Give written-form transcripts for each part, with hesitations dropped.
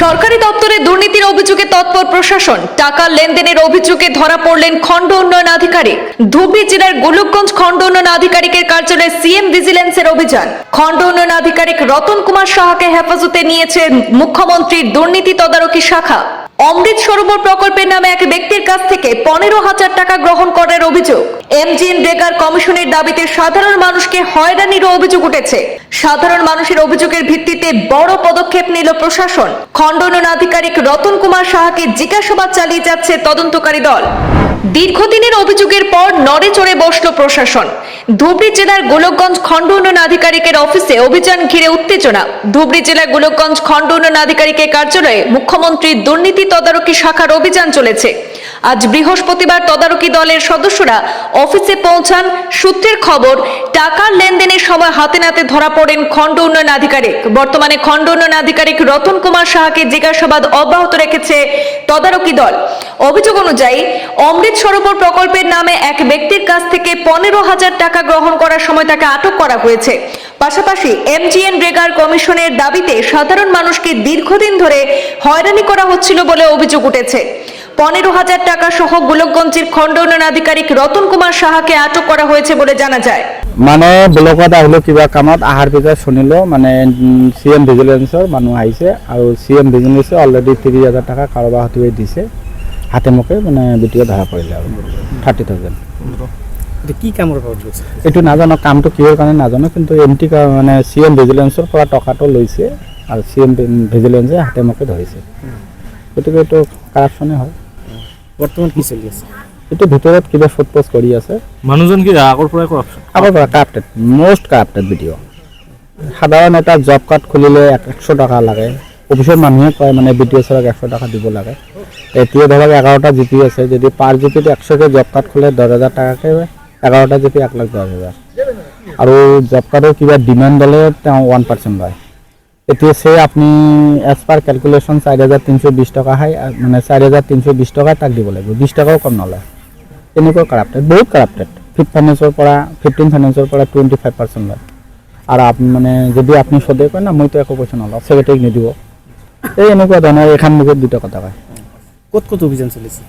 সরকারি দপ্তরে দুর্নীতির অভিযোগে তৎপর প্রশাসন। টাকা লেনদেনের অভিযোগে ধরা পড়লেন খণ্ড উন্নয়ন আধিকারিক। ধুবড়ী জেলার গোলকগঞ্জ খণ্ড উন্নয়ন আধিকারিকের কার্যালয়ে সিএম ভিজিলেন্সের অভিযান। খণ্ড উন্নয়ন আধিকারিক রতন কুমার সাহাকে হেফাজতে নিয়েছে মুখ্যমন্ত্রীর দুর্নীতি তদারকি শাখা। অমৃত সরোবর প্রকল্পের নামে এক ব্যক্তির কাছ থেকে 15,000 টাকা গ্রহণ করার অভিযোগ। এমজিএনরেগার কমিশনের দাবিতে সাধারণ মানুষকে হয়রানিরও অভিযোগ উঠেছে। সাধারণ মানুষের অভিযোগের ভিত্তিতে বড় পদক্ষেপ নিল প্রশাসন। খণ্ড উন্নয়ন আধিকারিক রতন কুমার সাহাকে জিজ্ঞাসাবাদ চালিয়ে যাচ্ছে তদন্তকারী দল। দীর্ঘদিনের অভিযোগের পর নড়ে চড়ে বসল প্রশাসন। ধুবড়ী জেলার গোলকগঞ্জ খণ্ড উন্নয়ন আধিকারিকের অফিসে অভিযান ঘিরে উত্তেজনা। ধুবড়ী জেলার গোলকগঞ্জ খণ্ড উন্নয়ন আধিকারিকের কার্যালয়ে মুখ্যমন্ত্রীর দুর্নীতি তদারকি শাখার অভিযান চলেছে। আজ বৃহস্পতিবার তদারকি দলের সদস্যরা অফিসে পৌঁছান। সূত্রের খবর, টাকার লেনদেনের সময় হাতে নাতে ধরা পড়েন খণ্ড উন্নয়ন আধিকারিক। বর্তমানে খণ্ড উন্নয়ন আধিকারিক রতন কুমার সাহাকে জিজ্ঞাসাবাদ অব্যাহত রেখেছে তদারকি দল। অভিযোগ অনুযায়ী অমৃত সরোবর প্রকল্পের নামে এক ব্যক্তির কাছ থেকে 15,000 টাকা গ্রহণ করার সময় তাকে আটক করা হয়েছে। পাশাপাশি এমজিএনরেগার কমিশনের দাবিতে সাধারণ মানুষকে দীর্ঘদিন ধরে হয়রানি করা হচ্ছিল বলে অভিযোগ উঠেছে। 15,000 টাকা সহ গোলকগঞ্জের খণ্ড উন্নয়ন আধিকারিক রতন কুমার সাহাকে আটক করা হয়েছে বলে জানা যায়। মানে ব্লকত আহিলো কিবা কামত আহাৰ পিছত শুনিলো মানে সিএম ভিজিলেন্সৰ মানুহ আহিছে আৰু সিএম ভিজিলেন্সে অলৰেডি 30,000 টাকা কাৰোবাৰ হাতত দিছে। হাতে মুখে মানে ভিডিঅ' ধৰা পৰিলে আৰু 30,000। কি কামৰ পৰা লৈছে এইটো নাজানো, কামটো কিহৰ কাৰণে নাজানো, কিন্তু এমটি মানে সিএম ভিজিলেন্সৰ পৰা টকাটো লৈছে আৰু সিএম ভিজিলেন্সে হাতে মুখে ধৰিছে। গতিকে এইটো কাৰাপশ্যনে হয়। বৰ্তমান কি চলি আছে? এইটো ভিতৰত কিবা ফুটপোজ কৰি আছে। মানুহজন কি আগৰ পৰাই কৰাপশ্যন? আগৰ পৰা কাৰাপ্টেড, মষ্ট কাৰাপ্টেড ভিডিঅ'। সাধাৰণ এটা জব কাৰ্ড খুলিলে 100 টকা লাগে। অফিচৰ মানুহে কয় মানে বিডিঅ' ছাৰক 100 টকা দিব লাগে। এতিয়া ধৰক 11টা জিপি আছে, যদি পাৰ জিপিত 100কে জব কাৰ্ড খোলে 10,000 টাকাকৈ 11টা জিপি 1,10,000। আৰু জব কাৰ্ডৰ কিবা ডিমাণ্ড হ'লে তেওঁ 1% লয়। এতিয়া সে আপুনি এজ পাৰ কেলকুলেশ্যন 4,320 টকা হয়, মানে 4,320 টকা তাক দিব লাগিব, 20 টকাও কম নলয়। তেনেকুৱা কাৰাপ্টেড, বহুত কাৰাপ্টেড। 15 ফাইনেন্সৰ পৰা 25% লয়। আৰু আপুনি মানে যদি আপুনি সদে কয় না মইতো একো পইচা নলওঁ, ছেক্ৰেটাৰীক নিদিব, এই এনেকুৱা ধৰণৰ এখন মুখত দুটা কথা কয়। ক'ত ক'ত অভিযান চলিছে?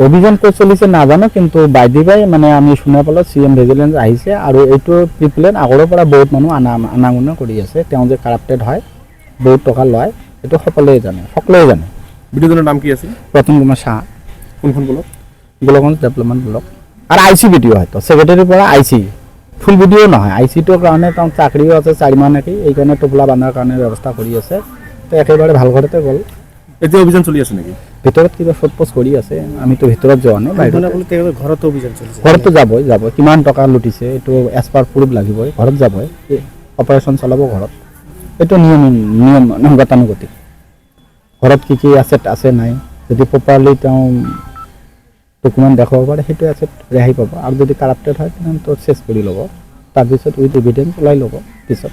অভিযান ক'ত চলিছে নাজানো, কিন্তু বাইদি বাই মানে আমি শুনা পালোঁ সিএম ভিজিলেন্স আহিছে আৰু এইটো প্ৰিপ্লেন আগৰ পৰা বহুত মানুহ আনাগুনা কৰি আছে। তেওঁ যে কাৰাপ্টেড হয়, বহুত টকা লয়, এইটো সকলোৱে জানে। ভিডিঅ'জনৰ নাম কি আছিল? ৰতন কুমাৰ সাহা। কোনখন ব্লক? Golakganj development block. আৰু আই চি ভিডিঅ' হয়তো ছেক্ৰেটাৰীৰ পৰা আই চি, ফুল ভিডিঅ' নহয়। আই চিটোৰ কাৰণে তেওঁ চাকৰিও আছে 4 মাহ নেকি, এইকাৰণে টোপোলা বান্ধাৰ কাৰণে ব্যৱস্থা কৰি আছে। তো একেবাৰে ভাল ঘৰতে গ'ল। এতিয়া অভিযান চলি আছে নেকি? ভিতৰত কিবা ফুটপোজ কৰি আছে, আমিতো ভিতৰত যোৱা নাই। ঘৰতো অভিযান চলিছে? ঘৰতো যাবই, কিমান টকা লুটিছে এইটো এজ পাৰ প্ৰুফ লাগিবই, ঘৰত যাবই, অপাৰেশ্যন চলাব ঘৰত। এইটো নিয়ম গতানুগতিক। ঘৰত কি কি এছেট আছে নাই, যদি প্ৰপাৰলি তেওঁ ডকুমেণ্ট দেখাব পাৰে সেইটো এছেট ৰেহাই পাব। আৰু যদি কাৰাপ্টেড হয় তেনেহ'লে চেছ কৰি ল'ব, তাৰপিছত উইথ এভিডেঞ্চ ওলাই ল'ব পিছত।